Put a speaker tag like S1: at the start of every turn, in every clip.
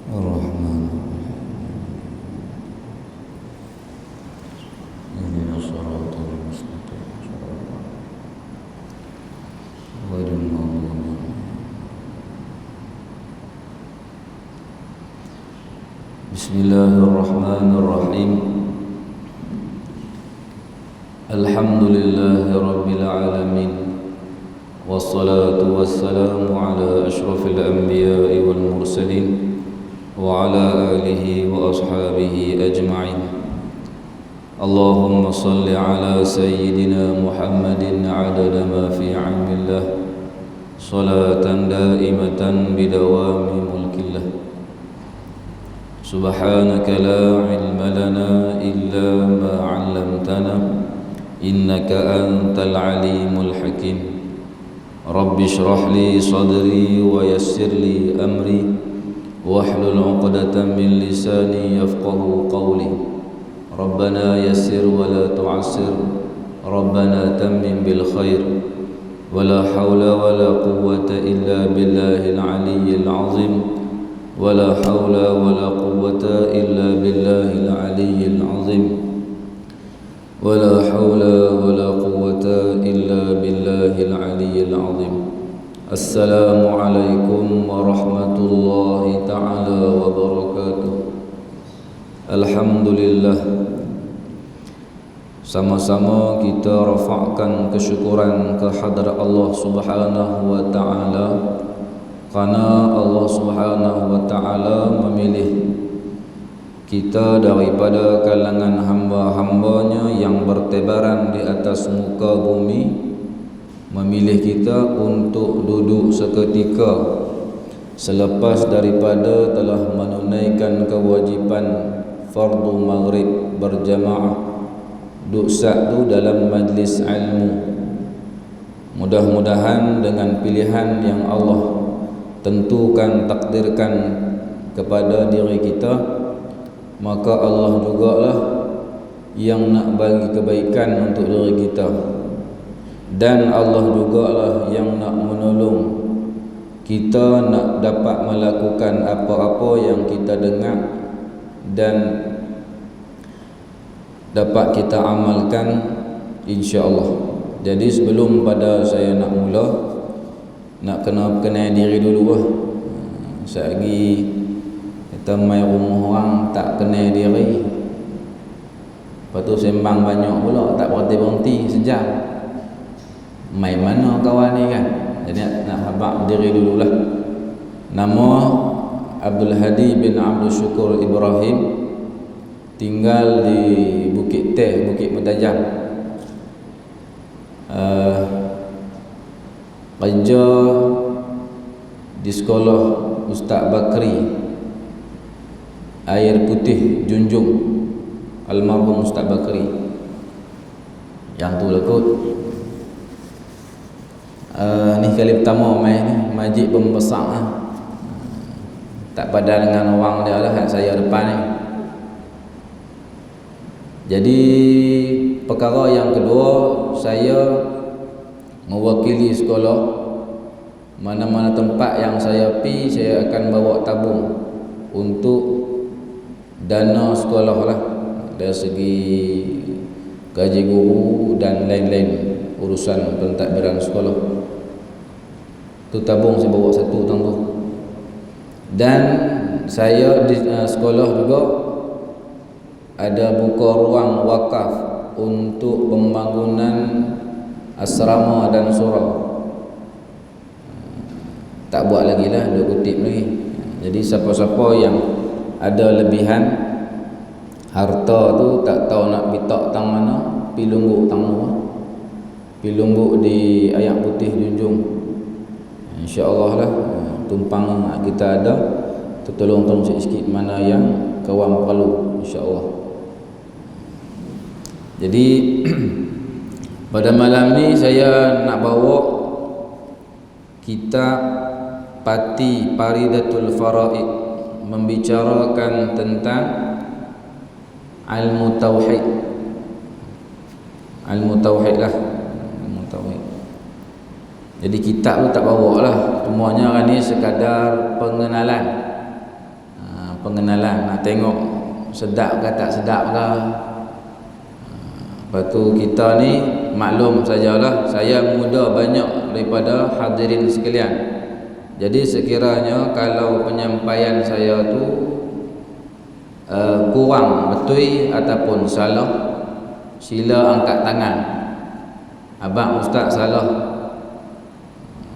S1: الرحمن اهدنا الصراط المستقيم غير المغضوب عليهم. بسم الله الرحمن الرحيم. الحمد لله رب العالمين، والصلاة والسلام على أشرف الأنبياء والمرسلين وعلى آله وأصحابه أجمعين. اللهم صل على سيدنا محمد عدد ما في علم الله، صلاة دائمة بدوام ملك الله. سبحانك لا علم لنا إلا ما علمتنا إنك أنت العليم الحكيم. رب اشرح لي صدري ويسر لي أمري واحلل عقدة من لساني يفقه قولي. ربنا يسر ولا تعسر، ربنا تمم بالخير، ولا حول ولا قوة إلا بالله العلي العظيم، ولا حول ولا قوة إلا بالله العلي العظيم، ولا حول ولا قوة إلا بالله العلي العظيم. السلام عليكم ورحمة الله تعالى وبركاته. Alhamdulillah, sama-sama kita rafa'kan kesyukuran kehadrat Allah Subhanahu wa taala, karena Allah Subhanahu wa taala memilih kita daripada kalangan hamba-hambanya yang bertebaran di atas muka bumi, memilih kita untuk duduk seketika selepas daripada telah menunaikan kewajipan fardu maghrib berjamaah, duduk satu dalam majlis ilmu. Mudah-mudahan dengan pilihan yang Allah tentukan, takdirkan kepada diri kita, maka Allah jugalah yang nak bagi kebaikan untuk diri kita, dan Allah jugalah yang nak menolong kita nak dapat melakukan apa-apa yang kita dengar dan dapat kita amalkan, insya-Allah. Jadi sebelum pada saya nak mula, nak kenal diri dulu lah. Selagi kita mai rumah orang tak kenal diri, lepas tu sembang banyak pula, tak berhenti-berhenti sejam. Mai mana kawan ni kan? Jadi nak habaq diri dululah. Nama Abdul Hadi bin Abdul Syukur Ibrahim, tinggal di Bukit Teh, Bukit Mutajam. Kerja di sekolah Ustaz Bakri Air Putih Junjung, almarhum Ustaz Bakri. Yang tu lah kot. Ni kali pertama main ni, majlis pembesar lah. Tak padan dengan orang dia lah kat saya depan ni. Jadi perkara yang kedua, saya mewakili sekolah. Mana-mana tempat yang saya pergi, saya akan bawa tabung untuk dana sekolah lah, dari segi gaji guru dan lain-lain urusan pentadbiran sekolah. Tu tabung saya bawa satu tahun tu. Dan saya di sekolah juga ada buka ruang wakaf untuk pembangunan asrama dan surau. Tak buat lagi lah, dua kutip lagi. Jadi siapa-siapa yang ada lebihan harta tu, tak tahu nak bitak tang mana, pi lungguk tang luar, pi lungguk di Air Putih Junjung. InsyaAllah lah, tumpang kita ada, tolong sikit mana yang kawan perlu, insyaAllah. Jadi pada malam ni saya nak bawa kitab Pati Paridatul Faraid, membicarakan tentang ilmu tauhid. Ilmu tauhid lah, ilmu tauhid. Jadi kitab tu tak bawa lah, semuanya kan ni sekadar pengenalan. pengenalan, nak tengok sedap ke tak sedap ke. Lepas tu kita ni maklum sajalah, saya muda banyak daripada hadirin sekalian. Jadi sekiranya kalau penyampaian saya tu kurang betul ataupun salah, sila angkat tangan. Abang ustaz salah.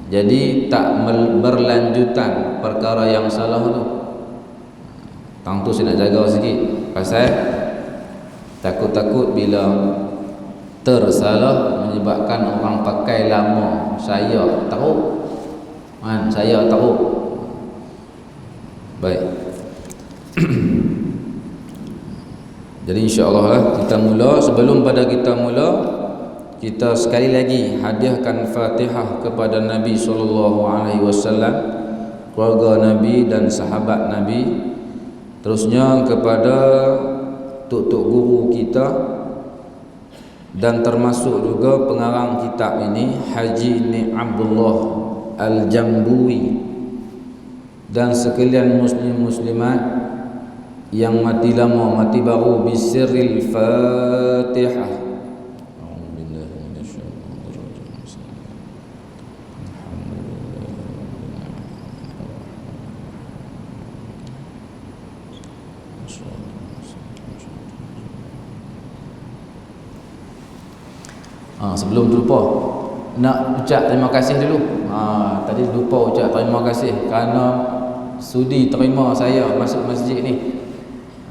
S1: Jadi tak berlanjutan perkara yang salah tu. Tang tu saya nak jaga sikit. Pasal takut-takut bila tersalah menyebabkan orang pakai lama. Saya tahu. Saya tahu. Baik. Jadi insya-Allah lah kita mula. Sebelum pada kita mula, kita sekali lagi hadiahkan Fatihah kepada Nabi SAW, keluarga Nabi dan sahabat Nabi. Terusnya kepada tok-tok guru kita dan termasuk juga pengarang kitab ini, Haji Ni Abdullah Al-Jambui, dan sekalian muslim-muslimat yang mati lama mati baru bisirril Fatihah. Sebelum tu lupa nak ucap terima kasih dulu. Tadi lupa ucap terima kasih kerana sudi terima saya masuk masjid ni.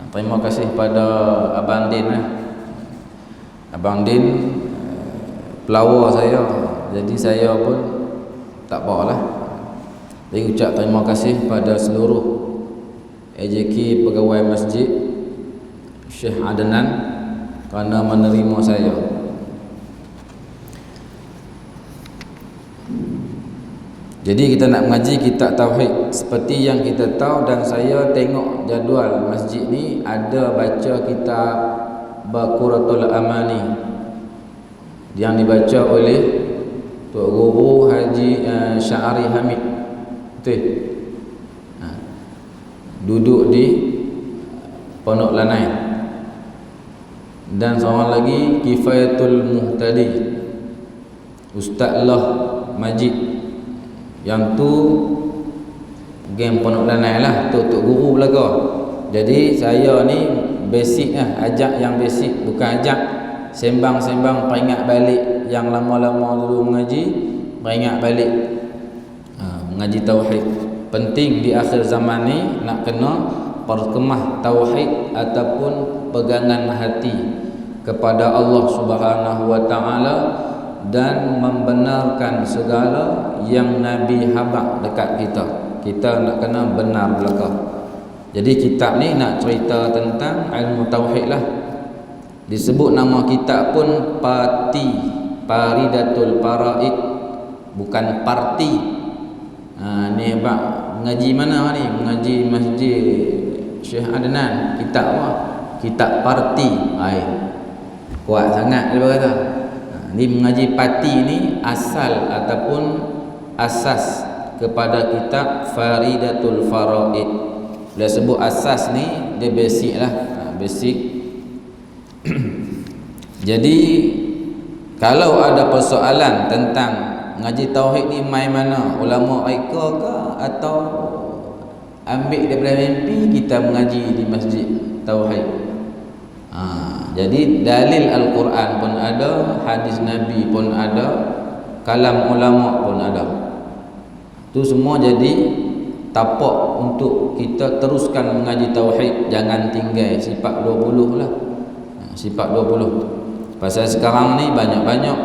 S1: Terima kasih pada Abang Din Abang Din pelawar saya. Jadi saya pun tak apalah. Jadi ucap terima kasih pada seluruh AJK pegawai masjid Syekh Adnan kerana menerima saya. Jadi kita nak mengaji kitab tauhid seperti yang kita tahu, dan saya tengok jadual masjid ni ada baca kitab Baqaratul Amani yang dibaca oleh Tok Guru Haji Syahari Hamid. Betul? Duduk di Pondok Lanai. Dan seorang lagi Kifayatul Muhtadi Ustaz Lah Majid. Yang tu game Pondok Lanai lah, tok guru belaka. Jadi saya ni basic lah, ajak yang basic, bukan ajak sembang-sembang peringat balik yang lama-lama dulu mengaji, peringat balik mengaji tauhid. Penting di akhir zaman ni nak kena perkemah tauhid ataupun pegangan hati kepada Allah Subhanahu wa taala dan membenarkan segala yang Nabi habaq dekat kita. Kita nak kena benar belaka. Jadi kitab ni nak cerita tentang ilmu tauhid lah. Disebut nama kitab pun Faridatul Faraid, bukan parti. Ni abang mengaji mana ni? Mengaji masjid Syekh Adnan. Kitab apa? Kitab parti. Kuat sangat dia berkata. Ni mengaji parti ni asal ataupun asas kepada kitab Faridatul Faraid. Bila sebut asas ni dia basic lah, basic. Jadi kalau ada persoalan tentang ngaji tauhid ni mai mana, ulama reka ke atau ambil daripada mimpi kita mengaji di masjid tauhid. Jadi dalil Al-Quran pun ada, hadis Nabi pun ada, kalam ulama pun ada. Itu semua jadi tapak untuk kita teruskan mengaji tauhid, jangan tinggal sifat 20 lah. Sifat 20. Pasal sekarang ni banyak-banyak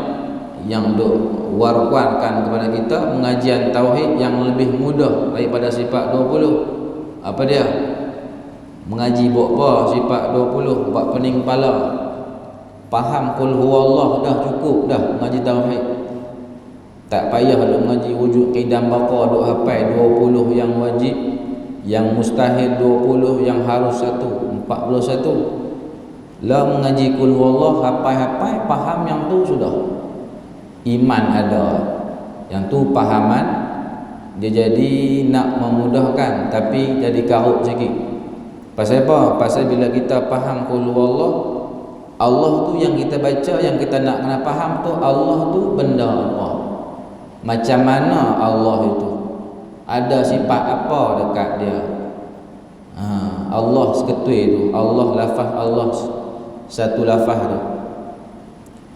S1: yang duk war-warkan kepada kita pengajian tauhid yang lebih mudah daripada sifat 20. Apa dia? Mengaji buat apa sifat 20, buat pening kepala. Faham qul huwallah dah cukup dah mengaji tauhid. Tak payah duk mengaji wujud qidam baqa duk hafal 20 yang wajib, yang mustahil 20, yang harus 41. Lah mengaji qul huwallah hafal-hafal, faham yang tu sudah. Iman ada. Yang tu pahaman dia jadi nak memudahkan tapi jadi karut sikit. Pasal apa? Pasal bila kita faham qul huwallah, Allah tu yang kita baca, yang kita nak kena faham tu, Allah tu benda apa, macam mana Allah itu, ada sifat apa dekat dia. Allah seketui tu, Allah, lafaz Allah, satu lafaz tu.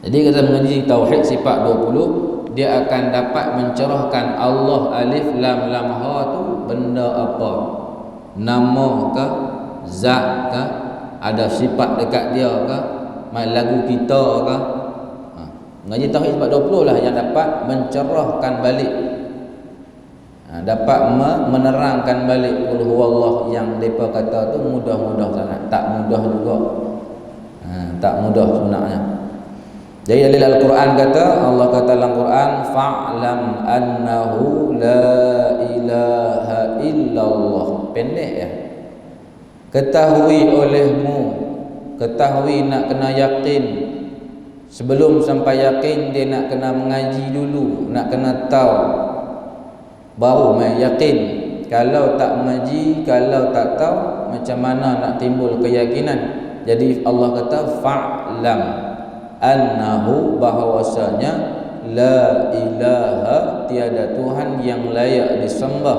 S1: Jadi kita mengaji tauhid sifat 20, dia akan dapat mencerahkan Allah alif lam lam ha tu benda apa, nama ke, zat ke, ada sifat dekat dia ke, main lagu kita ke. Mengaji tauhid sifat 20 lah yang dapat mencerahkan balik, dapat menerangkan balik qul huwallah yang depa kata tu mudah-mudah sangat. Tak mudah juga, tak mudah sebenarnya. Jadi dalil Al-Quran kata, Allah kata dalam Quran, fa'lam annahu la ilaha illallah. Pendek ya. Ketahui olehmu, ketahui, nak kena yakin. Sebelum sampai yakin, dia nak kena mengaji dulu, nak kena tahu, baru main yakin. Kalau tak mengaji, kalau tak tahu, macam mana nak timbul keyakinan? Jadi Allah kata fa'lam annahu, bahawasanya la ilaha, tiada Tuhan yang layak disembah,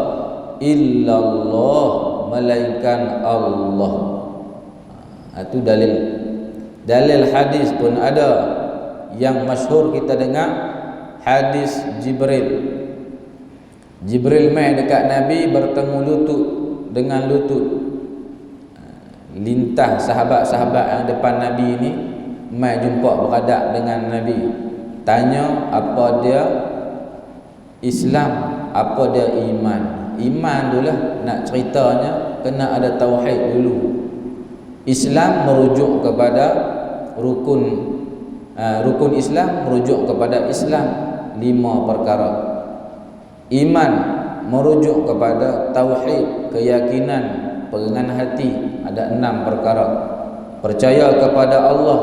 S1: illallah, melainkan Allah. Itu dalil. Dalil hadis pun ada, yang masyhur kita dengar, hadis Jibril. Jibril mai dekat Nabi, bertemu lutut dengan lutut. Lintah sahabat-sahabat yang depan Nabi ni mai jumpa beradak dengan Nabi. Tanya apa dia Islam, apa dia iman. Iman dululah, nak ceritanya kena ada tauhid dulu. Islam merujuk kepada rukun, rukun Islam merujuk kepada Islam 5 perkara. Iman merujuk kepada tauhid, keyakinan, pegangan hati, ada 6 perkara. Percaya kepada Allah,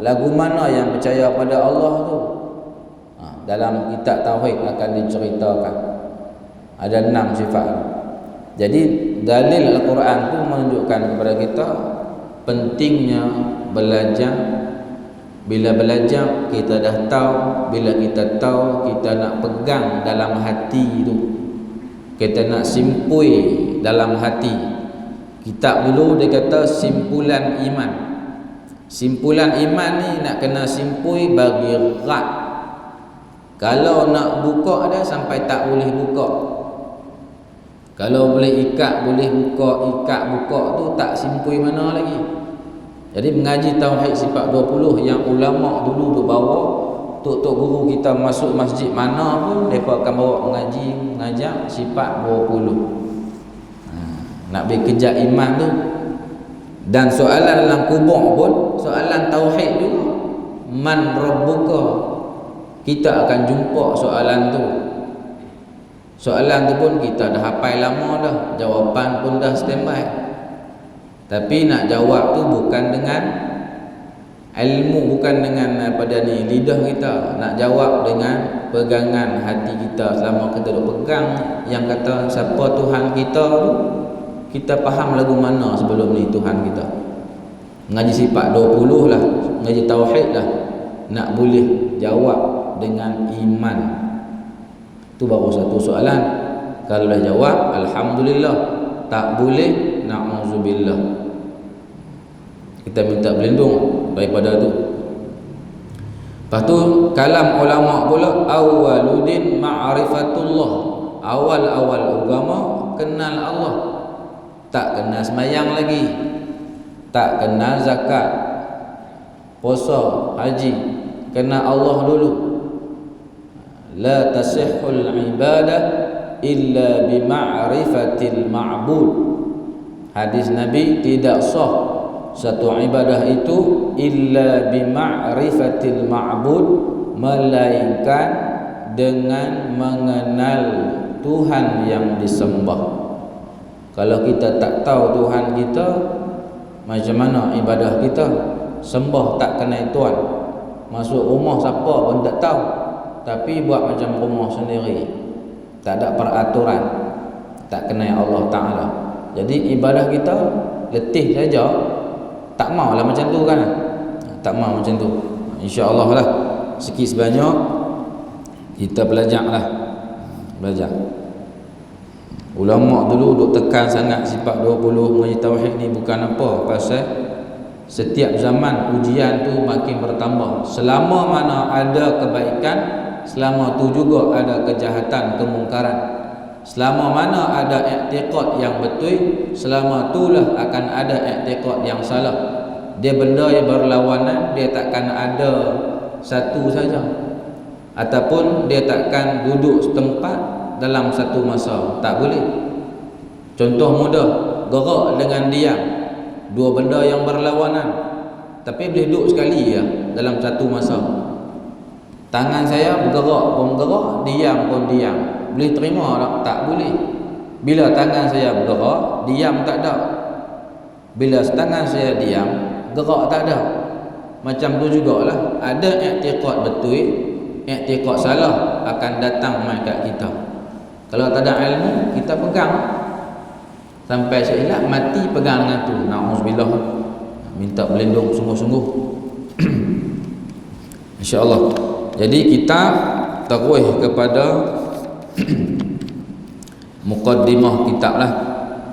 S1: lagu mana yang percaya pada Allah tu? Dalam kitab tauhid akan diceritakan. Ada 6 sifat. Jadi dalil Al-Quran tu menunjukkan kepada kita pentingnya belajar. Bila belajar kita dah tahu, bila kita tahu kita nak pegang dalam hati tu, kita nak simpui dalam hati. Kitab dulu dia kata simpulan iman. Simpulan iman ni nak kena simpui bagi rat. Kalau nak buka dia sampai tak boleh buka. Kalau boleh ikat boleh buka, ikat buka tu tak simpui mana lagi. Jadi mengaji tauhid sifat 20 yang ulama dulu duk bawa, tok-tok guru kita masuk masjid mana pun depa akan bawa mengaji, mengajar sifat 20. Nak berkejar iman tu. Dan soalan dalam kubur pun soalan tauhid juga. Man rabbuka, kita akan jumpa soalan tu. Soalan tu pun kita dah hafal lama dah, jawapan pun dah standby. Tapi nak jawab tu bukan dengan ilmu, bukan dengan pada ni lidah kita, nak jawab dengan pegangan hati kita. Selama kita duk pegang yang kata siapa Tuhan kita tu, kita faham lagu mana sebelum ni Tuhan kita. Mengaji sifat 20 lah, mengaji tauhid lah, nak boleh jawab dengan iman. Tu baru satu soalan. Kalau dah jawab, alhamdulillah. Tak boleh, na'udzubillah. Kita minta berlindung daripada tu. Lepas tu kalam ulama pula, awwaluddin ma'rifatullah. Awal-awal agama kenal Allah. Tak kenal semayang lagi, tak kenal zakat, puasa, haji, kenal Allah dulu. La tasihhul ibadah illa bima'rifatil ma'bud. Hadis Nabi, tidak sah satu ibadah itu illa bima'rifatil ma'bud, melainkan dengan mengenal Tuhan yang disembah. Kalau kita tak tahu Tuhan kita, macam mana ibadah kita? Sembah tak kenal Tuhan. Masuk rumah siapa pun tak tahu, tapi buat macam rumah sendiri, tak ada peraturan, tak kenal Allah Ta'ala. Jadi ibadah kita letih saja, tak maulah macam tu kan. Tak mau macam tu. Insya-Allah lah sikit sebanyak kita belajarlah. Belajar. Ulama dulu duk tekan sangat sifat 20 mengaji tauhid ni bukan apa, pasal setiap zaman ujian tu makin bertambah. Selama mana ada kebaikan, selama tu juga ada kejahatan, kemungkaran. Selama mana ada i'tiqad yang betul, selama itulah akan ada i'tiqad yang salah. Dia benda yang berlawanan, dia takkan ada satu saja, ataupun dia takkan duduk setempat dalam satu masa. Tak boleh. Contoh mudah, gerak dengan diam, dua benda yang berlawanan, tapi boleh duduk sekali ya dalam satu masa. Tangan saya bergerak pun bergerak, diam pun diam. Boleh terima tak? Tak boleh. Bila tangan saya bergerak, diam tak ada. Bila tangan saya diam, gerak tak ada. Macam tu jugalah, ada i'tiqad betul, i'tiqad salah akan datang mai kat kita. Kalau tak ada ilmu, kita pegang sampai silap mati pegang dengan tu. Na'udzubillah. Minta berlindung sungguh-sungguh. Insya-Allah. Jadi kita terus kepada muqaddimah kitab lah.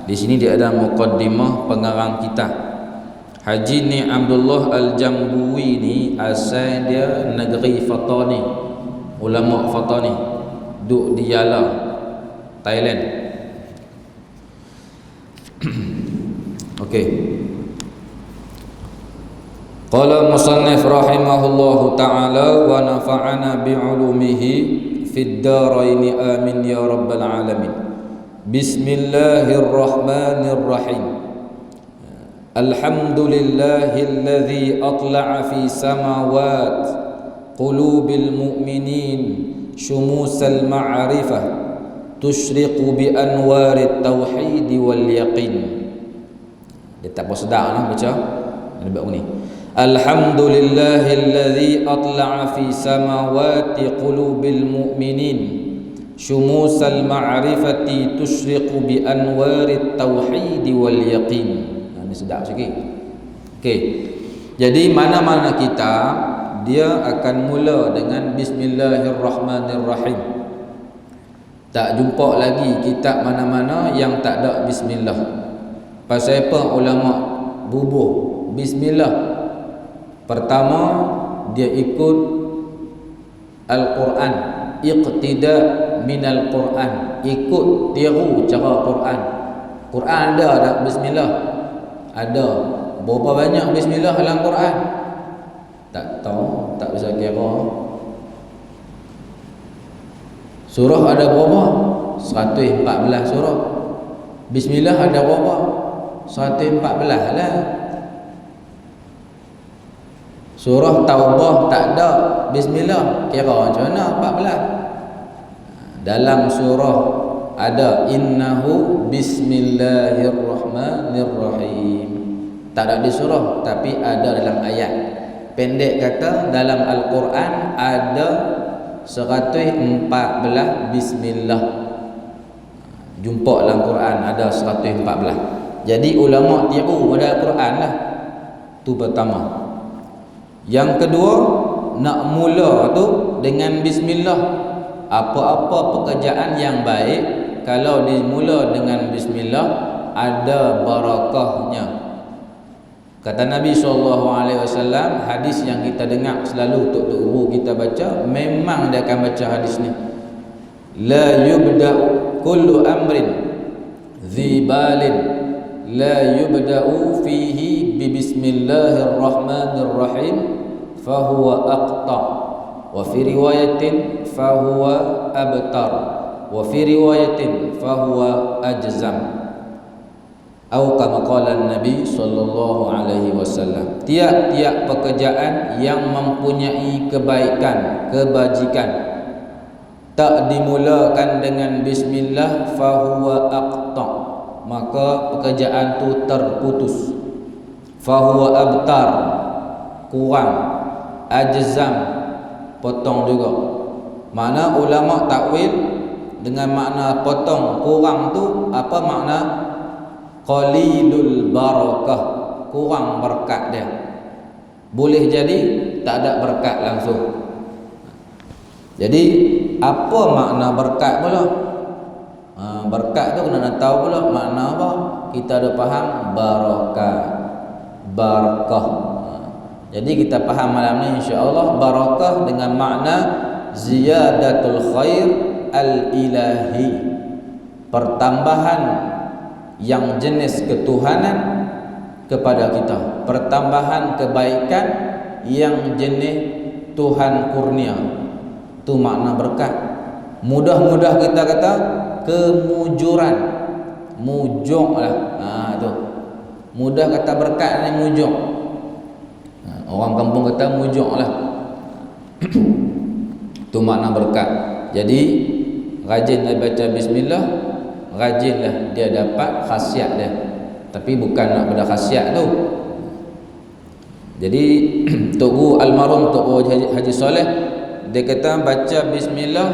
S1: Di sini dia ada muqaddimah pengarang kitab. Haji ni Abdullah Al-Jambuwi ni asal dia negeri Fatani, ulama Fatani, duk di Yala, Thailand. Okey. Qala musannif rahimahullahu ta'ala wa nafa'ana bi'ulumihi fid daraini amin ya rabbal alamin. Bismillahirrahmanirrahim. Alhamdulillahilladzi atla'a fi samawat qulubil mu'minin syumusal ma'rifah tusyriqu bi anwarit tauhid wal yaqin. Dia tak apa sedar lah baca. Ada bab ni. Alhamdulillahilladzi atla'a fi samawati qulubil mu'minin syumusal ma'rifati tusyriqu bi anwarit tauhid wal yaqin. Ini sedap sikit. Okey. Jadi mana-mana kita dia akan mula dengan bismillahirrahmanirrahim. Tak jumpa lagi kitab mana-mana yang tak ada bismillah. Pasal apa ulama bubuh bismillah? Pertama, dia ikut Al-Quran, iqtida minal Quran, ikut tiru cara Quran. Quran ada tak bismillah? Ada. Berapa banyak bismillah dalam Quran? Tak tahu, tak bisa kira. Surah ada berapa? 114 surah. Bismillah ada berapa? 114 lah. Surah Taubah tak ada bismillah, kira macam mana 14? Dalam surah ada innahu bismillahirrahmanirrahim. Tak ada di surah tapi ada dalam ayat. Pendek kata dalam Al-Quran ada 114 bismillah. Jumpa dalam Quran ada 114. Jadi ulama tiru pada Al-Quran lah. Tu pertama. Yang kedua, nak mula tu dengan bismillah. Apa-apa pekerjaan yang baik kalau dimula dengan bismillah ada barakahnya. Kata Nabi SAW, hadis yang kita dengar selalu tok guru kita baca, memang dia akan baca hadis ni. La yubda'u kullu amrin dhi balin la yubda'u fihi bi bismillahirrahmanirrahim fahuwa aqta' wa fi riwayatin fahuwa abtar wa fi riwayatin fahuwa ajzam atau kama qala Nabi sallallahu alaihi wasallam. Tiap-tiap pekerjaan yang mempunyai kebaikan, kebajikan tak dimulakan dengan bismillah fahuwa aqta, maka pekerjaan tu terputus. Fahuwa abtar, kurang. Ajzam, potong juga. Makna ulama takwil dengan makna potong kurang tu apa makna? qalilul barakah, kurang berkat dia. Boleh jadi tak ada berkat langsung. Jadi apa makna berkat pula? Berkat tu kena tahu pula makna apa. Kita ada faham barakah, barakah. Jadi kita faham malam ni insya-Allah barakah dengan makna ziyadatul khair al-ilahi, pertambahan yang jenis ketuhanan kepada kita, pertambahan kebaikan yang jenis Tuhan kurnia. Itu makna berkat. Mudah-mudah kita kata kemujuran, mujur lah. Tu mudah kata berkat ni mujur. Orang kampung kata mujur lah. Itu makna berkat. Jadi rajinlah baca bismillah, rajinlah dia dapat khasiat dia. Tapi bukan nak pada khasiat tu. Jadi Tok Guru almarhum Tok Guru Haji Soleh, dia kata baca bismillah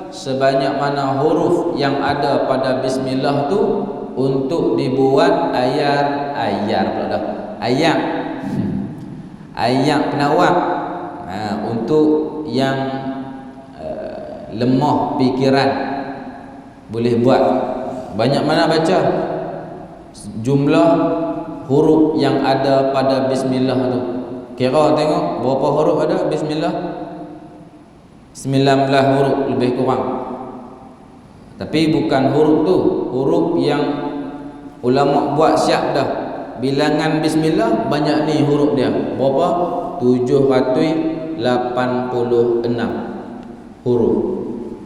S1: sebanyak mana huruf yang ada pada bismillah tu untuk dibuat ayat pula dah. Ayat penawar, untuk yang lemah fikiran boleh buat. Banyak mana baca jumlah huruf yang ada pada bismillah tu. Kira tengok berapa huruf ada bismillah. 19 huruf lebih kurang. Tapi bukan huruf tu, huruf yang ulama buat siap dah. Bilangan bismillah banyak ni huruf dia. Berapa? 786 huruf.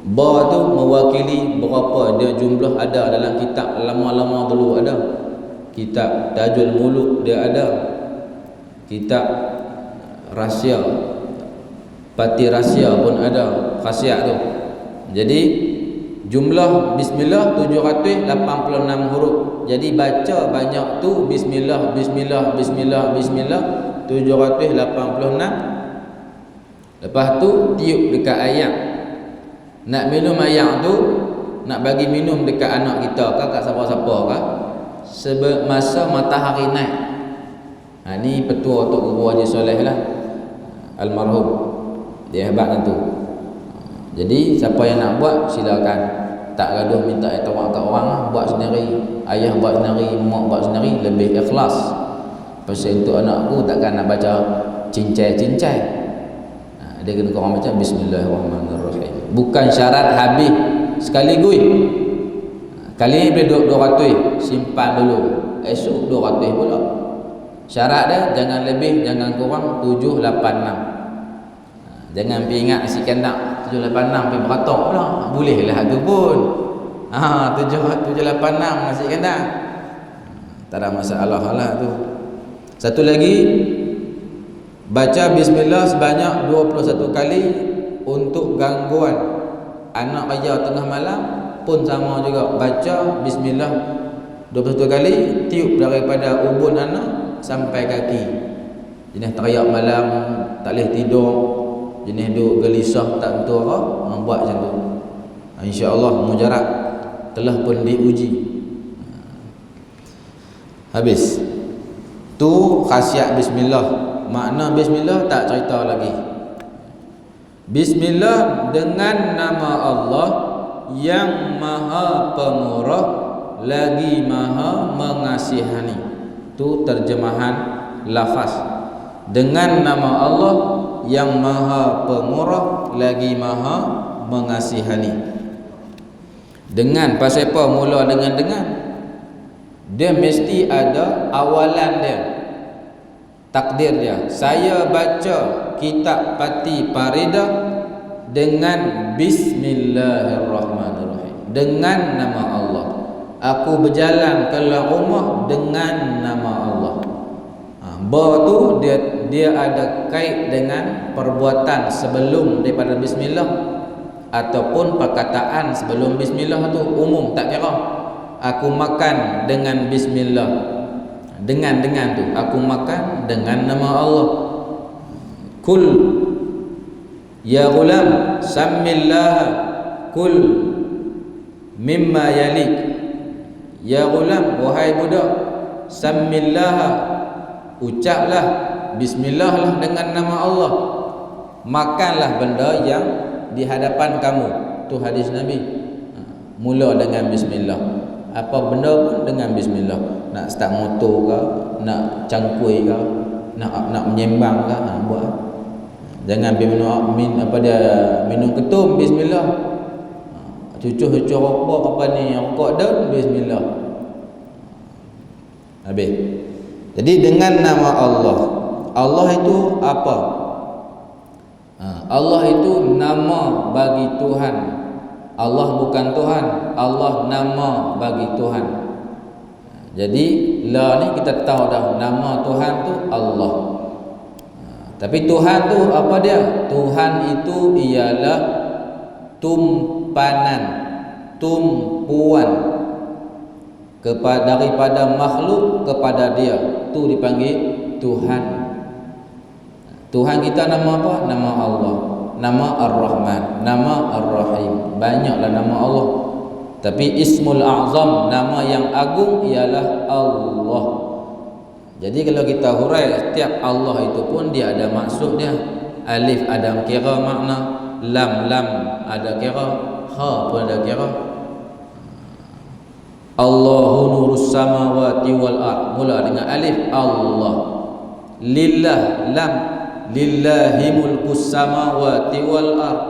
S1: Ba tu mewakili berapa dia jumlah ada dalam kitab lama-lama dulu ada. Kitab Tajul Muluk dia ada. Kitab Rahsia, Pati Rahsia pun ada khasiat tu. Jadi jumlah bismillah 786 huruf. Jadi baca banyak tu bismillah 786. Lepas tu tiup dekat ayam. Nak minum ayam tu, nak bagi minum dekat anak kita ke kat siapa-siapa ke, semasa matahari naik. Ni petua Tok Guru Haji Soleh lah, almarhum. Dia hebat tu. Jadi siapa yang nak buat silakan. Tak gaduh minta tawak kat orang, buat sendiri. Ayah buat sendiri, mak buat sendiri, lebih ikhlas. Pasal untuk anakku takkan nak baca cincai-cincai. Dia kena korang baca bismillahirrahmanirrahim. Bukan syarat habis sekaligus. Kali ni boleh 200, simpan dulu. Esok 200 pula. Syarat dia jangan lebih, jangan kurang 786. Jangan pergi ingat si kandak 786 pergi beratok pula. Boleh lah tu pun. 786 nasi kandak. Tak ada masalah lah tu. Satu lagi, baca bismillah sebanyak 21 kali untuk gangguan. Anak raya tengah malam pun sama juga. Baca bismillah 21 kali, tiup daripada ubun anak sampai kaki. Jenis teriak malam, tak boleh tidur, jenis duk gelisah tak tentu apa, buat macam tu. InsyaAllah mujarab telah pun diuji. Habis. Tu khasiat bismillah. Makna bismillah tak cerita lagi. Bismillah dengan nama Allah yang Maha Pemurah lagi Maha Mengasihani. Tu terjemahan lafaz. Dengan nama Allah yang Maha Pemurah lagi Maha Mengasihani. Dengan pasal apa mula dengan? Dia mesti ada awalan dia, takdir dia. Saya baca kitab Pati Parida dengan bismillahirrahmanirrahim, dengan nama Allah. Aku berjalan ke rumah dengan nama Allah. Ba tu dia ada kait dengan perbuatan sebelum daripada bismillah ataupun perkataan sebelum bismillah tu umum, tak kira. Aku makan dengan bismillah. Dengan tu aku makan dengan nama Allah. Kul ya ghulam sammillah kul mimma yalik. Ya ghulam, wahai budak, sammillah, ucaplah bismillah lah dengan nama Allah. Makanlah benda yang di hadapan kamu. Tu hadis Nabi. Mula dengan bismillah. Apa benda pun dengan bismillah. Nak start motor ke, nak cangkui ke, nak menyembang ke, buat. Jangan minum ketum bismillah. Cucuk rokok apa ni, rokok daun bismillah. Habis. Jadi dengan nama Allah. Allah itu apa? Allah itu nama bagi Tuhan. Allah bukan Tuhan. Allah nama bagi Tuhan. Jadi la ni kita tahu dah, nama Tuhan tu Allah. Tapi Tuhan tu apa dia? Tuhan itu ialah tumpuan daripada makhluk kepada dia. Tu dipanggil Tuhan. Tuhan kita nama apa? Nama Allah. Nama Ar-Rahman, nama Ar-Rahim. Banyaklah nama Allah. Tapi Ismul A'zam, nama yang agung ialah Allah. Jadi kalau kita hurai setiap Allah itu pun dia ada maksud dia. Alif ada kira makna, lam ada kira, ha pun ada kira. Allahu nurus samawati wal ard. Mula dengan alif Allah. Lillah lam, lillahi mulkus samawati wal ard.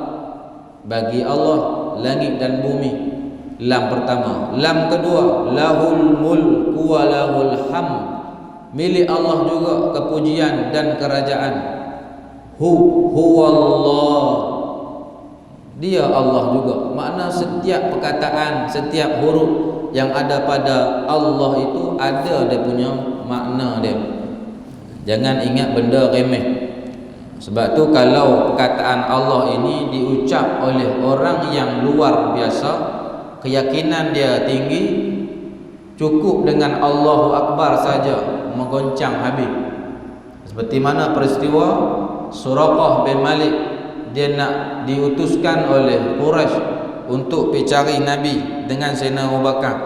S1: Bagi Allah langit dan bumi. Lam pertama. Lam kedua, lahul mulku wa lahul hamd. Milik Allah juga kepujian dan kerajaan. Huwallah. Dia Allah juga. Makna setiap perkataan, setiap huruf yang ada pada Allah itu ada dia punya makna dia. Jangan ingat benda remeh. Sebab tu kalau perkataan Allah ini diucap oleh orang yang luar biasa, keyakinan dia tinggi, cukup dengan Allahu Akbar saja menggoncang habis. Seperti mana peristiwa Suraqah bin Malik, dia nak diutuskan oleh Quraisy untuk pergi cari Nabi dengan Sayyidina Abu Bakar.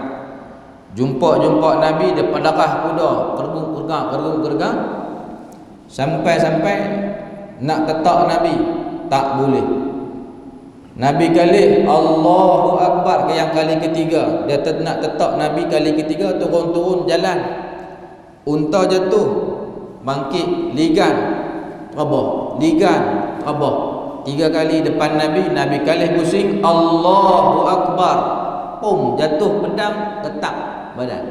S1: Jumpa Nabi depan darah kuda, gerung-gerung sampai nak ketak Nabi, tak boleh. Nabi kali Allahu Akbar yang kali ketiga, dia nak ketak Nabi kali ketiga, turun jalan. Unta jatuh, bangkit, ligan, rabah. 3 kali depan Nabi kali pusing, Allahu Akbar, pum, jatuh pedang, ketak badan.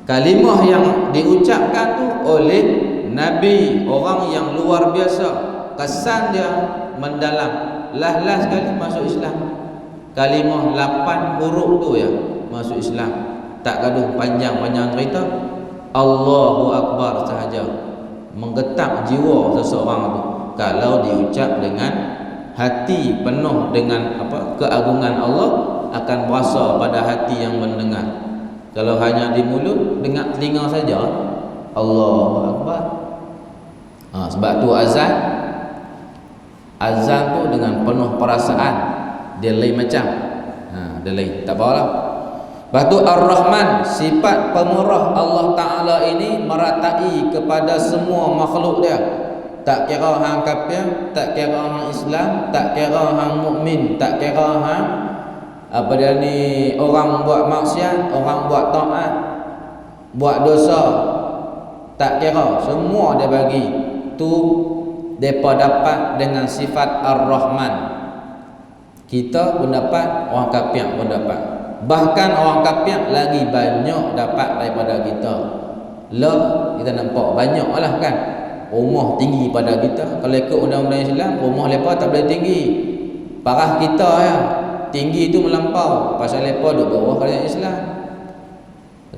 S1: Kalimah yang diucapkan tu oleh Nabi, orang yang luar biasa, kesan dia mendalam. Lah sekali masuk Islam. Kalimah 8 huruf tu ya masuk Islam. Tak gaduh panjang cerita. Allahu Akbar sahaja menggetak jiwa seseorang tu kalau diucap dengan hati penuh dengan keagungan Allah, akan berasa pada hati yang mendengar. Kalau hanya di mulut, dengar telinga saja, Allahu Akbar. Sebab tu azan tu dengan penuh perasaan, dia lain macam. Dia lain, tak apalah. Lepas tu Ar-Rahman, sifat pemurah Allah Ta'ala ini meratai kepada semua makhluk dia. Tak kira hang kafir, tak kira hang Islam, tak kira hang mukmin, tak kira hang orang buat maksiat, orang buat taat, buat dosa, tak kira, semua dia bagi. Tu depa dapat dengan sifat Ar-Rahman. Kita pun dapat, orang kafir pun dapat. Bahkan orang kafir lagi banyak dapat daripada kita. Kita nampak banyak lah kan. Rumah tinggi pada kita. Kalau ikut undang-undang Islam, rumah mereka tak boleh tinggi. Parah kita ya, tinggi itu melampau. Pasal mereka duduk bawah kerajaan Islam.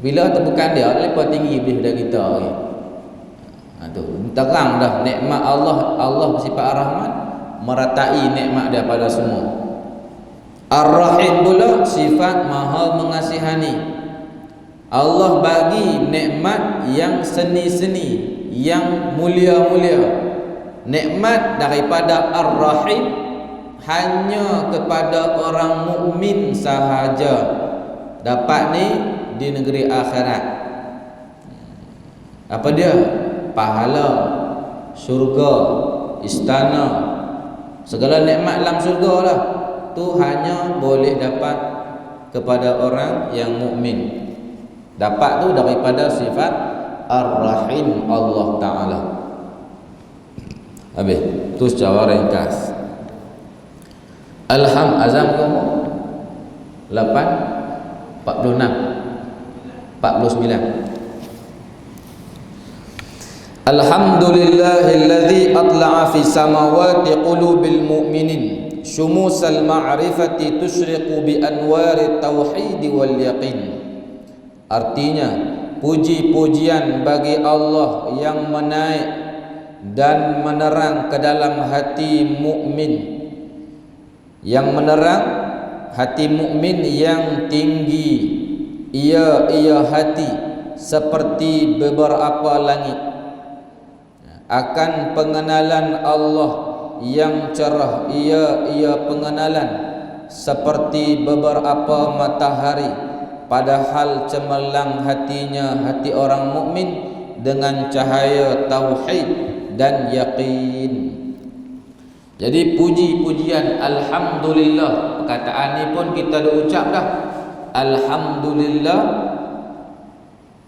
S1: Bila terbukan dia, mereka tinggi lebih daripada kita. Tu terang dah nikmat Allah bersifat Ar-Rahman, meratai nikmat dia pada semua. Ar-Rahim pula sifat maha mengasihani. Allah bagi nikmat yang seni-seni, yang mulia-mulia. Nikmat daripada Ar-Rahim hanya kepada orang mukmin sahaja. dapat ni di negeri akhirat. Apa dia? Pahala, syurga, istana, segala nikmat dalam syurga lah. Tu hanya boleh dapat kepada orang yang mukmin. Dapat tu daripada sifat Ar-Rahim Allah Ta'ala. Habis. Tu secara ringkas. Azam ke umur 8 46 49. Alhamdulillahilladzi atla'a fi samawati qulubil mu'minin syumusal ma'rifati tusyriqu bi anwari tauhid wal yaqin. Artinya, puji-pujian bagi Allah yang menaik dan menerang ke dalam hati mukmin. Yang menerang hati mukmin yang tinggi, ia hati seperti beberapa langit, akan pengenalan Allah yang cerah, ia pengenalan seperti beberapa matahari, padahal cemerlang hatinya hati orang mukmin dengan cahaya tauhid dan yaqin. Jadi puji-pujian alhamdulillah, perkataan ni pun kita dah ucap dah. Alhamdulillah,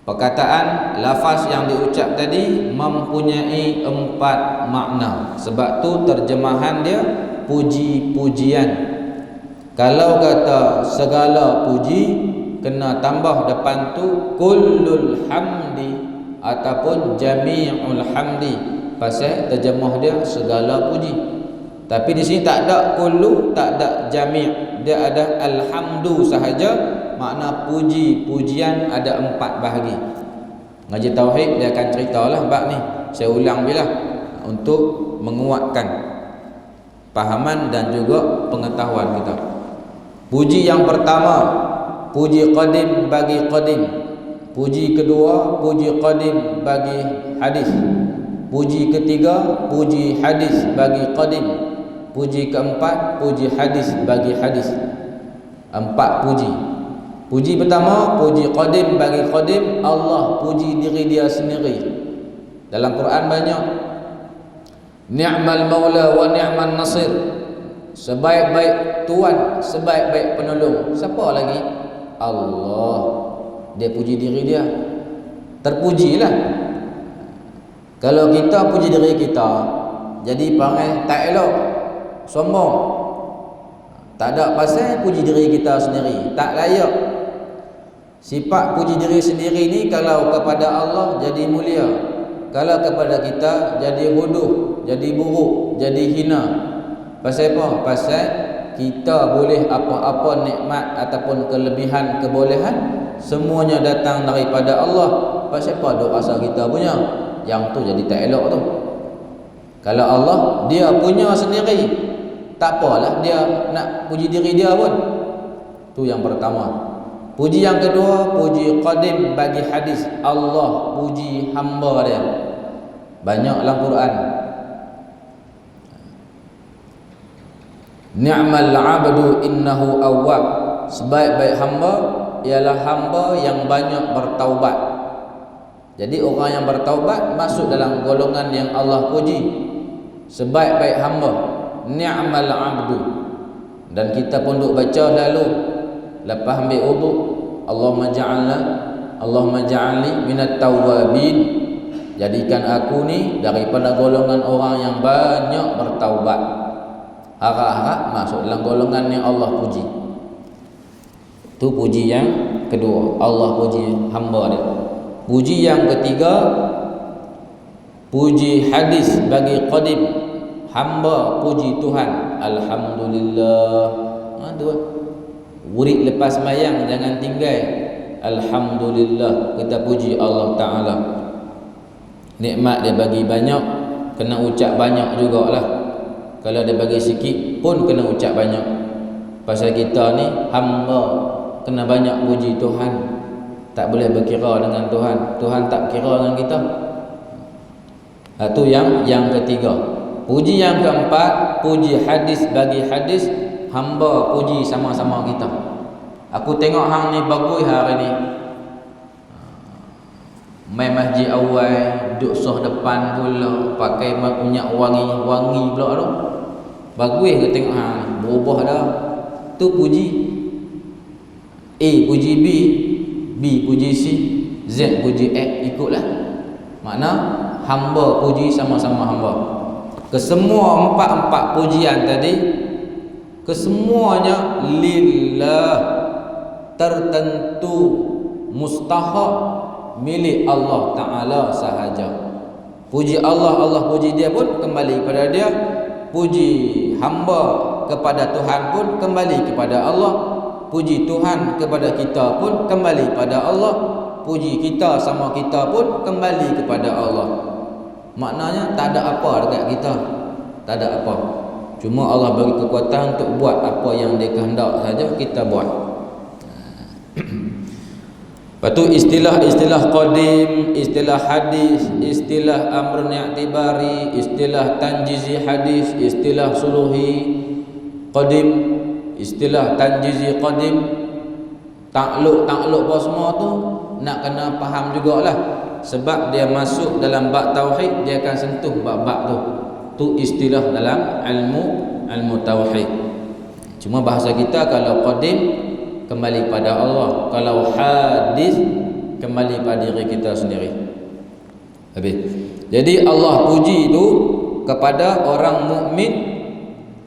S1: perkataan lafaz yang diucap tadi mempunyai 4 makna. Sebab tu terjemahan dia puji-pujian. Kalau kata segala puji, kena tambah depan tu kullul hamdi ataupun jami'ul hamdi. Pasal terjemah dia segala puji. Tapi di sini tak ada kullu, tak ada jami'. Dia ada alhamdu sahaja. Makna puji, pujian ada 4 bahagi. Ngaji tauhid dia akan ceritalah bab ni. Saya ulang bila untuk menguatkan pahaman dan juga pengetahuan kita. Puji yang pertama, puji qadim bagi qadim. Puji kedua, puji qadim bagi hadis. Puji ketiga, puji hadis bagi qadim. Puji keempat, puji hadis bagi hadis. 4 puji. Puji pertama, puji qadim bagi qadim. Allah puji diri dia sendiri. Dalam Quran banyak. Ni'mal maula wa ni'man nasir. Sebaik-baik tuan, sebaik-baik penolong. Siapa lagi? Allah. Dia puji diri dia. Terpujilah. Kalau kita puji diri kita, jadi panggil tak elok, sombong. Tak ada pasal puji diri kita sendiri, tak layak. Sifat puji diri sendiri ni kalau kepada Allah jadi mulia, kalau kepada kita jadi bodoh, jadi buruk, jadi hina. Pasal apa? Pasal kita boleh apa-apa nikmat ataupun kelebihan, kebolehan, semuanya datang daripada Allah. Pasal apa? Duk rasa kita punya. Yang tu jadi tak elok tu. Kalau Allah dia punya sendiri, tak apalah dia nak puji diri dia pun. Tu yang pertama. Puji yang kedua, puji qadim bagi hadis. Allah puji hamba dia. Banyak dalam Quran. Ni'mal 'abdu innahu awwab. Sebaik-baik hamba ialah hamba yang banyak bertaubat. Jadi orang yang bertaubat masuk dalam golongan yang Allah puji. Sebaik-baik hamba, ni'mal 'abdu. Dan kita pun duk baca lalu lepas ambil wudu, Allahumma ja'alni minat tawwabin. Jadikan aku ni daripada golongan orang yang banyak bertaubat. Harap-harap masuk dalam golongan yang Allah puji. Tu puji yang kedua, Allah puji hamba dia. Puji yang ketiga, puji hadis bagi qadim. Hamba puji Tuhan, alhamdulillah. Dua. Wurid lepas sembahyang jangan tinggal. Alhamdulillah, kita puji Allah Ta'ala. Nikmat dia bagi banyak, kena ucap banyak jugalah. Kalau dia bagi sikit pun kena ucap banyak. Pasal kita ni hamba, kena banyak puji Tuhan. Tak boleh berkira dengan Tuhan. Tuhan tak kira dengan kita. Itu yang ketiga. Puji yang keempat, puji hadis bagi hadis. Hamba puji sama-sama kita. Aku tengok hang ni bagus hari ni. Main masjid awal, duduk soh depan pula, pakai minyak wangi pula tu. Bagus ke tengok hang ni, berubah dah. Tu puji. A puji B, B puji C, Z puji X, ikutlah. Makna hamba puji sama-sama hamba. Kesemua empat pujian tadi, kesemuanya lillah, tertentu, mustahak, milik Allah Ta'ala sahaja. Puji Allah, Allah puji dia pun kembali kepada dia. Puji hamba kepada Tuhan pun kembali kepada Allah. Puji Tuhan kepada kita pun kembali pada Allah. Puji kita sama kita pun kembali kepada Allah. Maknanya tak ada apa dekat kita, tak ada apa. Cuma Allah bagi kekuatan untuk buat apa yang dia kehendak saja, kita buat. Lepas tu istilah-istilah qadim, istilah hadis, istilah amrun i'tibari, istilah tanjizi hadis, istilah suluhi qadim, istilah tanjizi qadim, takluk apa semua tu nak kena faham jugalah. Sebab dia masuk dalam bab tauhid, dia akan sentuh bab-bab tu. Tu istilah dalam ilmu tauhid. Cuma bahasa kita kalau qadim kembali pada Allah, kalau hadis kembali pada diri kita sendiri. Habis. Jadi Allah puji tu kepada orang mukmin,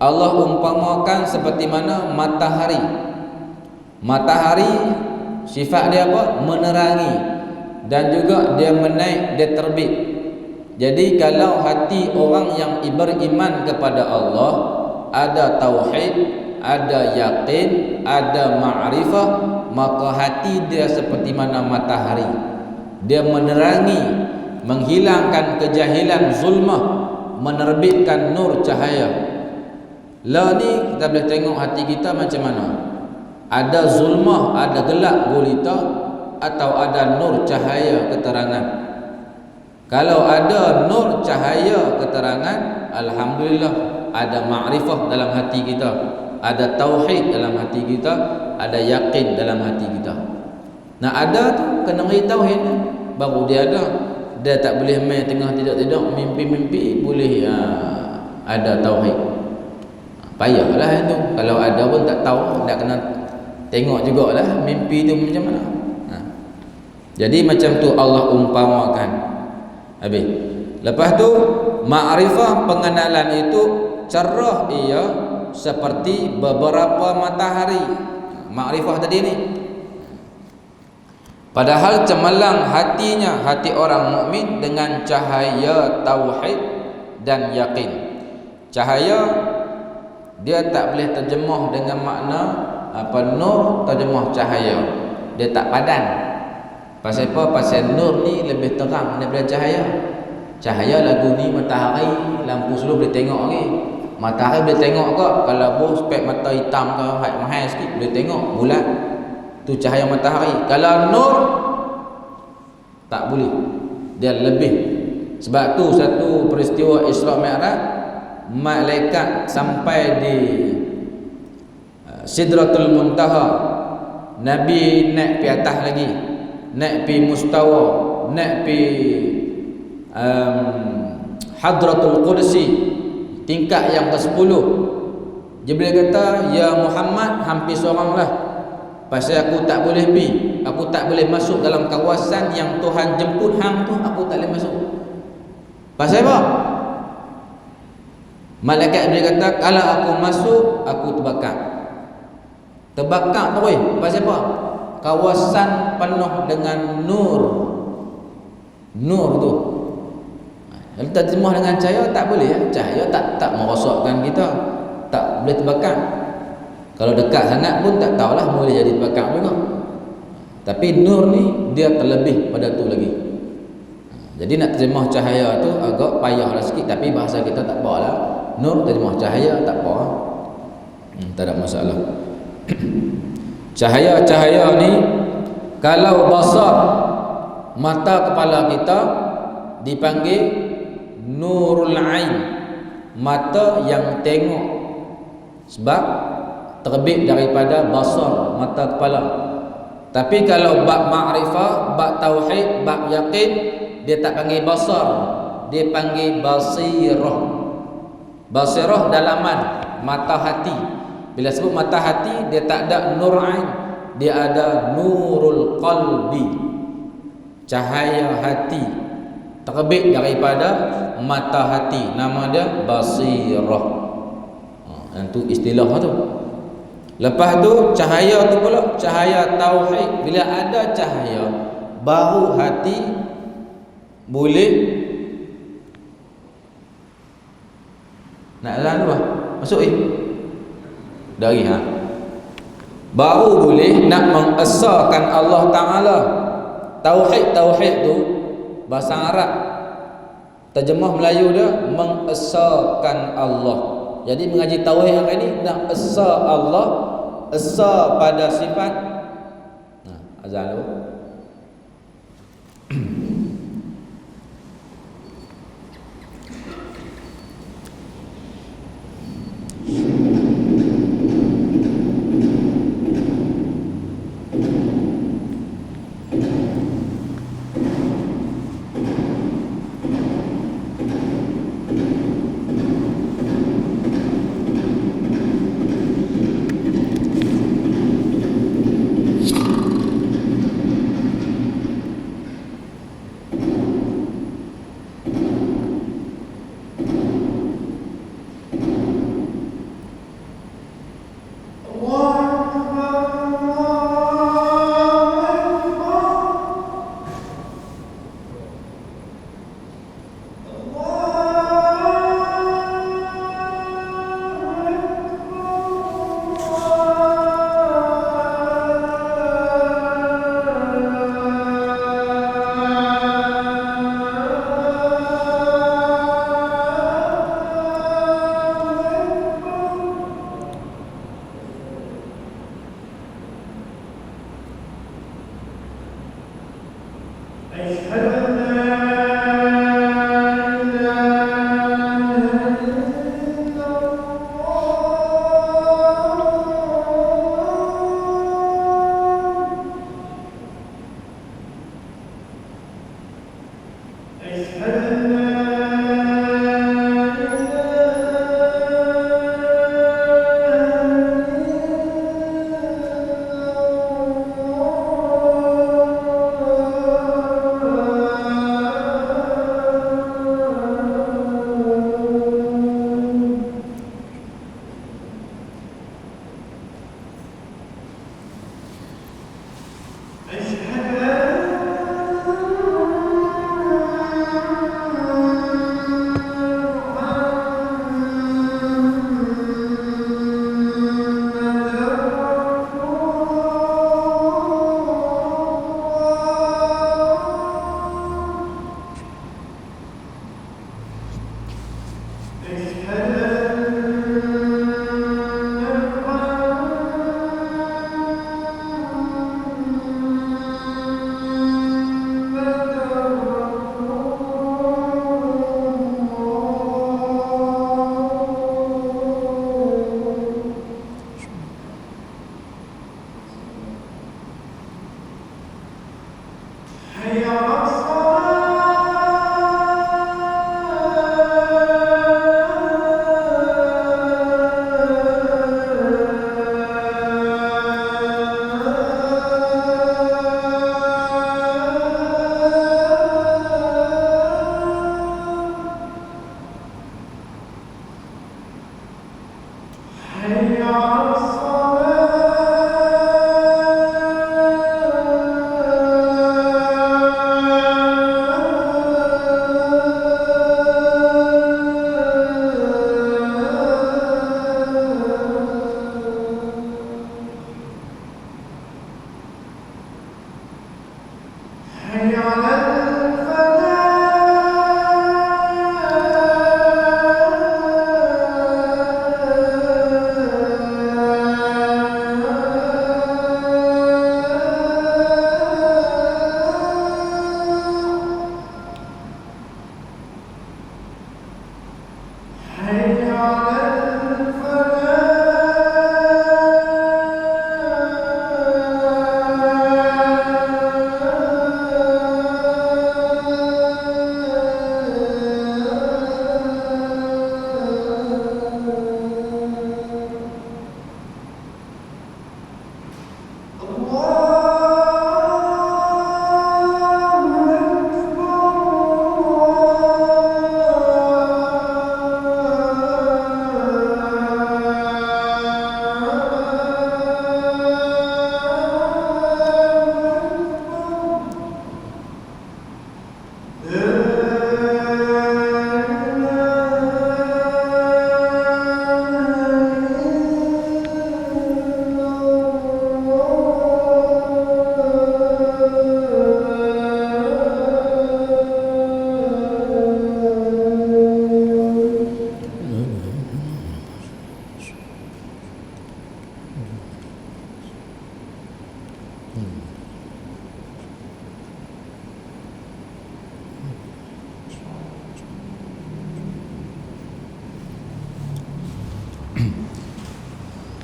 S1: Allah umpamakan seperti mana matahari. Matahari sifat dia apa? Menerangi, dan juga dia menaik, dia terbit. Jadi kalau hati orang yang beriman kepada Allah ada tauhid, ada yakin, ada ma'rifah, maka hati dia seperti mana matahari. Dia menerangi, menghilangkan kejahilan zulmah, menerbitkan nur cahaya. Lah ni kita boleh tengok hati kita macam mana. Ada zulmah, ada gelap gulita, atau ada nur cahaya keterangan. Kalau ada nur cahaya keterangan, alhamdulillah ada ma'rifah dalam hati kita, ada tauhid dalam hati kita, ada yakin dalam hati kita. Nah ada tu kena ngerti tauhid, baru dia ada. Dia tak boleh main tengah tidur-tidur mimpi-mimpi, boleh ada tauhid. Payahlah itu. Kalau ada pun tak tahu, nak kena tengok jugalah mimpi tu macam mana. Jadi macam tu Allah umpamakan. Habis. Lepas tu ma'rifah, pengenalan itu cerah ia seperti beberapa matahari. Ma'rifah tadi ni. Padahal cemerlang hatinya, hati orang mukmin dengan cahaya tauhid dan yakin. Cahaya dia tak boleh terjemah dengan makna apa nur, terjemah cahaya. Dia tak padan. Pasal apa? Pasal nur ni lebih terang daripada cahaya. Cahaya lagu ni matahari, lampu slow boleh tengok lagi. Matahari boleh tengok ke? Kalau bos spek mata hitam ke, mahal sikit boleh tengok bulat. Tu cahaya matahari. Kalau nur tak boleh. Dia lebih. Sebab tu satu peristiwa Isra Mi'raj, malaikat sampai di Sidratul Muntaha, Nabi naik pi atas lagi, naik pi mustawa, naik pi Hadratul Qudsi, tingkat yang ke-10. Jibril kata, "Ya Muhammad, hampir seoranglah. Pasal aku tak boleh pi, aku tak boleh masuk dalam kawasan yang Tuhan jemput hang tu, aku tak boleh masuk." Pasal apa? Malaikat dia kata, "Kalau aku masuk, aku terbakar." Terbakar tu weh. Pasal apa? Kawasan penuh dengan nur. Nur tu. Kalau terjemah dengan cahaya tak boleh ya. Cahaya tak merosakkan kita. Tak boleh terbakar. Kalau dekat sangat pun tak tahulah boleh jadi terbakar juga. Tapi nur ni dia terlebih pada tu lagi. Jadi nak terjemah cahaya tu agak payahlah sikit, tapi bahasa kita tak apalah. Nur terjemah cahaya tak apa. Tak ada masalah. Cahaya-cahaya ni kalau basar, mata kepala kita dipanggil nurul ain, mata yang tengok. Sebab terbit daripada basar, mata kepala. Tapi kalau bab ma'rifah, bab tauhid, bab yaqin, dia tak panggil basar, dia panggil basirah. Basirah dalaman, mata hati. Bila sebut mata hati, dia tak ada nur ain, dia ada nurul qalbi, cahaya hati, terbit daripada mata hati. Nama dia basirah. Itu istilah tu. Lepas tu cahaya tu pula cahaya tauhid. Bila ada cahaya, baru hati boleh nak jalan apa? Masuk dari baru boleh nak mengesahkan Allah Ta'ala. Tauhid tu bahasa Arab, terjemah Melayu dia mengesahkan Allah. Jadi mengaji tauhid hari ni nak esa Allah, esa pada sifat. Azan tu.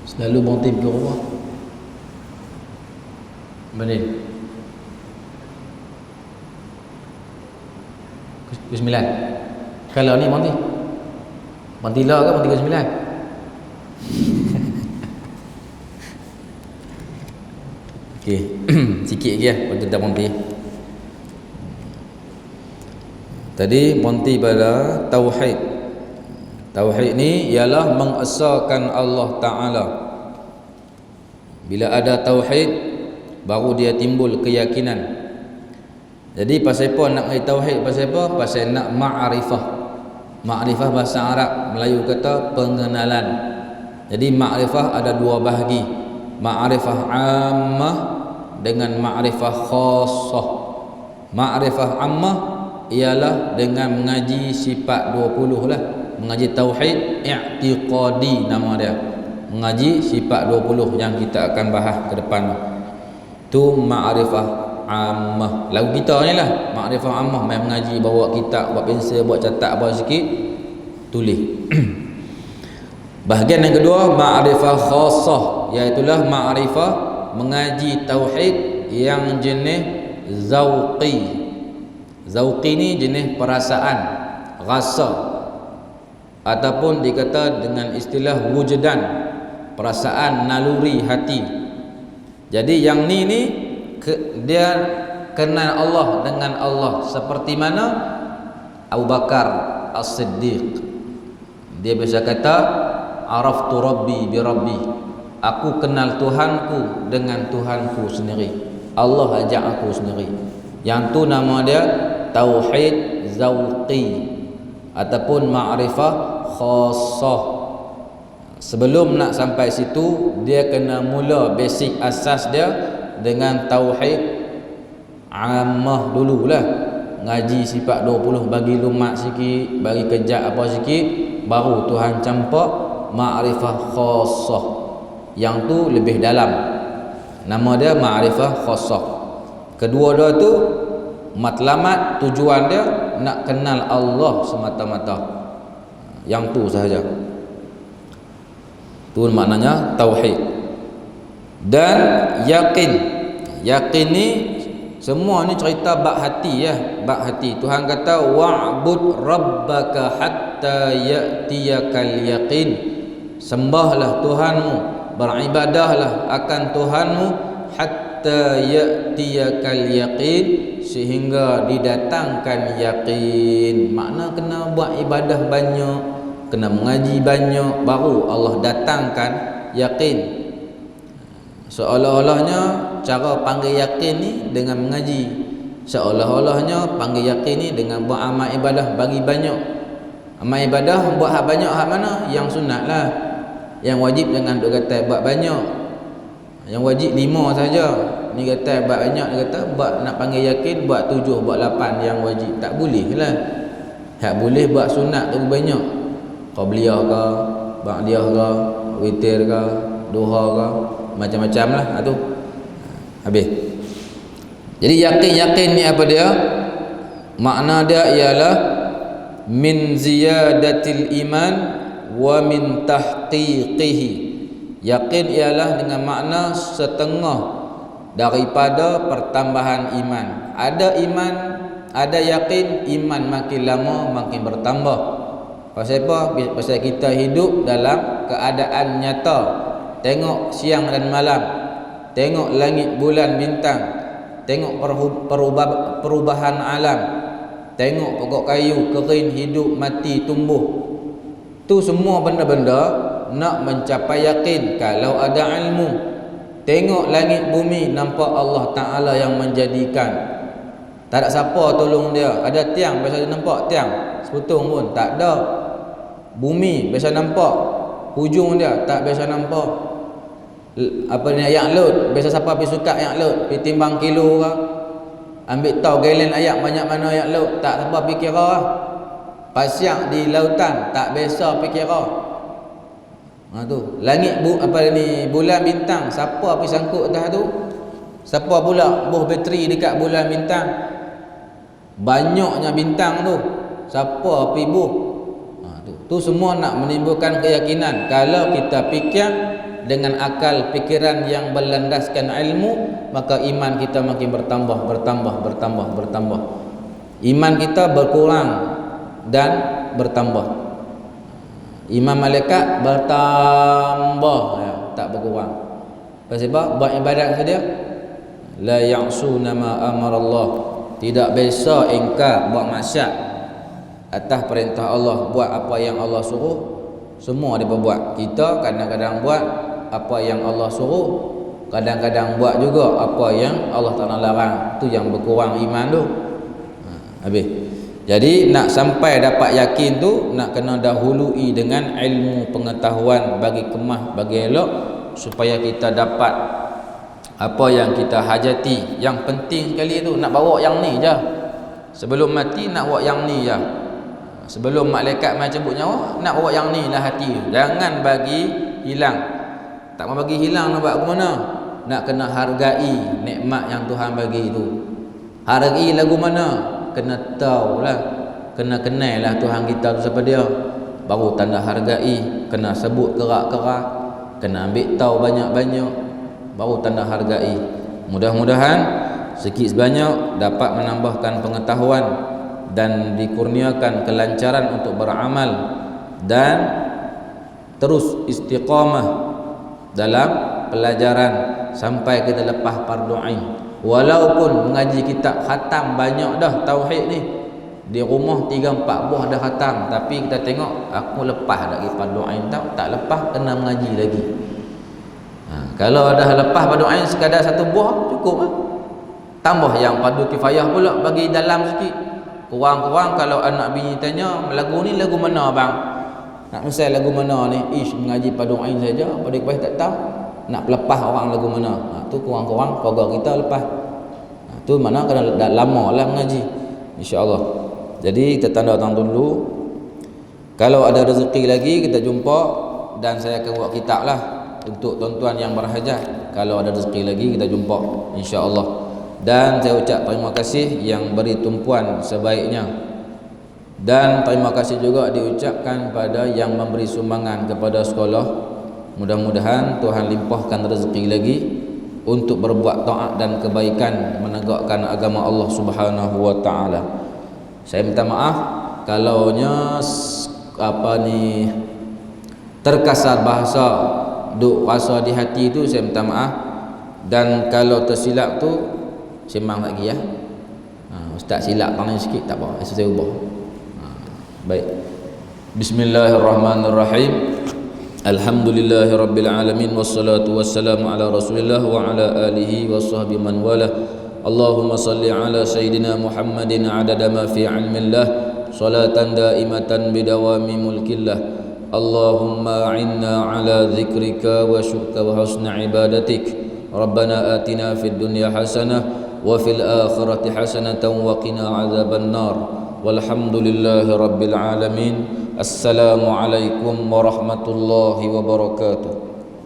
S1: Selalu berhenti pergi rumah. Benar. Pukul 9. Kalau ni berhenti. Berhenti lah ke berhenti pukul 9? Okey. Sikit lagi lah pada dah berhenti. Tadi berhenti pada tauhid. Tauhid ni ialah mengesahkan Allah Ta'ala. Bila ada tauhid, baru dia timbul keyakinan. Jadi pasal apa nak mengerti tauhid? Pasal apa? Pasal nak ma'rifah. Ma'rifah bahasa Arab, Melayu kata pengenalan. Jadi ma'rifah ada dua bahagi. Ma'rifah ammah dengan ma'rifah khassah. Ma'rifah ammah ialah dengan mengaji sifat 20 lah. Mengaji tauhid i'tiqadi nama dia. Mengaji sifat 20 yang kita akan bahas ke depan. Tu ma'rifah ammah. Lagu kita ni lah ma'rifah ammah, main mengaji, bawa kitab, buat pensel, buat catat apa sikit, tulis. Bahagian yang kedua ma'rifah khassah, iaitu ma'rifah mengaji tauhid yang jenis zauqi. Zauqi ni jenis perasaan, rasa, ataupun dikata dengan istilah wujdan, perasaan naluri hati. Jadi yang ni dia kenal Allah dengan Allah seperti mana Abu Bakar As-Siddiq. Dia biasa kata araftu rabbi bi rabbi. Aku kenal Tuhanku dengan Tuhanku sendiri. Allah ajak aku sendiri. Yang tu nama dia tauhid zauqi ataupun ma'rifah khassah. Sebelum nak sampai situ, dia kena mula basic asas dia dengan tauhid ammah dululah. Ngaji sifat 20, bagi lumat sikit, bagi kejap apa sikit, baru Tuhan campak ma'rifah khassah. Yang tu lebih dalam. Nama dia ma'rifah khassah. Kedua-dua tu matlamat, tujuan dia nak kenal Allah semata-mata. Yang tu sahaja. Tu maknanya tauhid. Dan yakin. Yakin ni semua ni cerita bab hati ya, bab hati. Tuhan kata wa'bud rabbaka hatta ya'tiyakal yaqin. Sembahlah Tuhanmu, beribadahlah akan Tuhanmu hatta ya'tiyakal yaqin, sehingga didatangkan yakin. Makna kena buat ibadah banyak, kena mengaji banyak, baru Allah datangkan yakin. Seolah-olahnya cara panggil yakin ni dengan mengaji. Seolah-olahnya panggil yakin ni dengan buat amal ibadah bagi banyak. Amal ibadah buat hak banyak, hak mana? Yang sunat lah. Yang wajib jangan duk kata buat banyak. Yang wajib 5 saja. Ni kata buat banyak, dia kata buat nak panggil yakin buat 7, buat 8 yang wajib. Tak boleh lah. Hak boleh buat sunat tu banyak. Qabliyah ke, ba'diyah ke, witir ke, duha ke, macam-macam lah tu. Habis. Jadi yakin ni apa dia? Makna dia ialah min ziyadatil iman wa min tahqiqihi. Yakin ialah dengan makna setengah daripada pertambahan iman. Ada iman, ada yakin, iman makin lama makin bertambah. Pasal apa? Pasal kita hidup dalam keadaan nyata. Tengok siang dan malam, tengok langit bulan bintang, tengok perubahan alam, tengok pokok kayu kering, hidup, mati, tumbuh. Tu semua benda-benda nak mencapai yakin. Kalau ada ilmu, tengok langit bumi, nampak Allah Ta'ala yang menjadikan. Tak ada siapa tolong dia. Ada tiang, biasa nampak tiang seputung pun tak ada. Bumi biasa nampak hujung dia, tak biasa nampak. Apa ni ayak laut, biasa siapa pergi suka ayak laut, pergi timbang kilo ke, ambil tahu galen ayak banyak mana ayak laut, tak siapa pergi kira lah. Pasiak di lautan, tak biasa pergi kira. Tu langit apa ni bulan bintang, siapa pergi sangkut atas tu, Siapa pula buh bateri dekat bulan bintang? Banyaknya bintang tu. Siapa pergi buh? Tu semua nak menimbulkan keyakinan. Kalau kita fikir dengan akal fikiran yang berlandaskan ilmu, maka iman kita makin bertambah. Iman kita berkurang dan bertambah. Iman malaikat bertambah, ya, tak berkurang. Sebab buat ibadat saja, la ya'suna ma amarallah, tidak biasa ingkar buat maksiat atas perintah Allah, buat apa yang Allah suruh, semua dia buat. Kita kadang-kadang buat apa yang Allah suruh, kadang-kadang buat juga apa yang Allah Ta'ala larang. Tu yang berkurang iman tu. Habis. Jadi nak sampai dapat yakin tu, nak kena dahului dengan ilmu pengetahuan bagi kemah, bagi elok, supaya kita dapat apa yang kita hajati. Yang penting sekali tu nak bawa yang ni je. Sebelum mati nak bawa yang ni je. Sebelum malaikat mai cabut nyawa, nak bawa yang ni lah hati. Jangan bagi hilang. Tak mau bagi hilang nak buat ke mana? Nak kena hargai nikmat yang Tuhan bagi tu. Hargai lagu mana? Kena tahu lah, kena kenal lah Tuhan kita tu siapa dia, baru tanda hargai. Kena sebut kerak-kerak, kena ambil tahu banyak-banyak, baru tanda hargai. Mudah-mudahan sikit sebanyak dapat menambahkan pengetahuan dan dikurniakan kelancaran untuk beramal dan terus istiqamah dalam pelajaran sampai kita lepas fardu ain. Walaupun mengaji kitab khatam banyak dah tauhid ni, di rumah 3-4 buah dah khatam, tapi kita tengok aku lepas lagi fardu ain, tak lepas, kena mengaji lagi. Kalau dah lepas fardu ain sekadar 1 buah cukup lah. Tambah yang fardu kifayah pula, bagi dalam sikit. Kurang-kurang kalau anak bini tanya, lagu ni lagu mana bang? Nak misal lagu mana ni? Mengaji fardu ain saja, fardu kifayah tak tahu. Nak lepas orang lagu mana? Tu kurang-kurang program kita lepas. Tu mana kena dah lama lah mengaji, insya-Allah. Jadi kita tanda tangan dulu. Kalau ada rezeki lagi kita jumpa, dan saya akan buat kitab lah untuk tuan-tuan yang berhajat. Kalau ada rezeki lagi kita jumpa, insya-Allah. Dan saya ucap terima kasih yang beri tumpuan sebaiknya, dan terima kasih juga diucapkan pada yang memberi sumbangan kepada sekolah. Mudah-mudahan Tuhan limpahkan rezeki lagi untuk berbuat taat dan kebaikan, menegakkan agama Allah Subhanahu wa taala. Saya minta maaf kalaunya terkasar bahasa duk rasa di hati tu, saya minta maaf. Dan kalau tersilap tu sembang lagi ya. Ustaz silap tangan sikit tak apa, saya ubah. Baik. Bismillahirrahmanirrahim. Alhamdulillahirabbil alamin, wassalatu wassalamu ala Rasulillah wa ala alihi washabbihi man wala. Allahumma salli ala sayidina Muhammadin adada ma fi ilmillah, salatan daimatan bidawami mulkillah. Allahumma a'inna ala dzikrika wa syukrika wa husni ibadatik. Rabbana atina fid dunya hasanah wa fil akhirati hasanatan wa qina adzaban nar. Walhamdulillahi rabbil alamin. Assalamualaikum warahmatullahi wabarakatuh.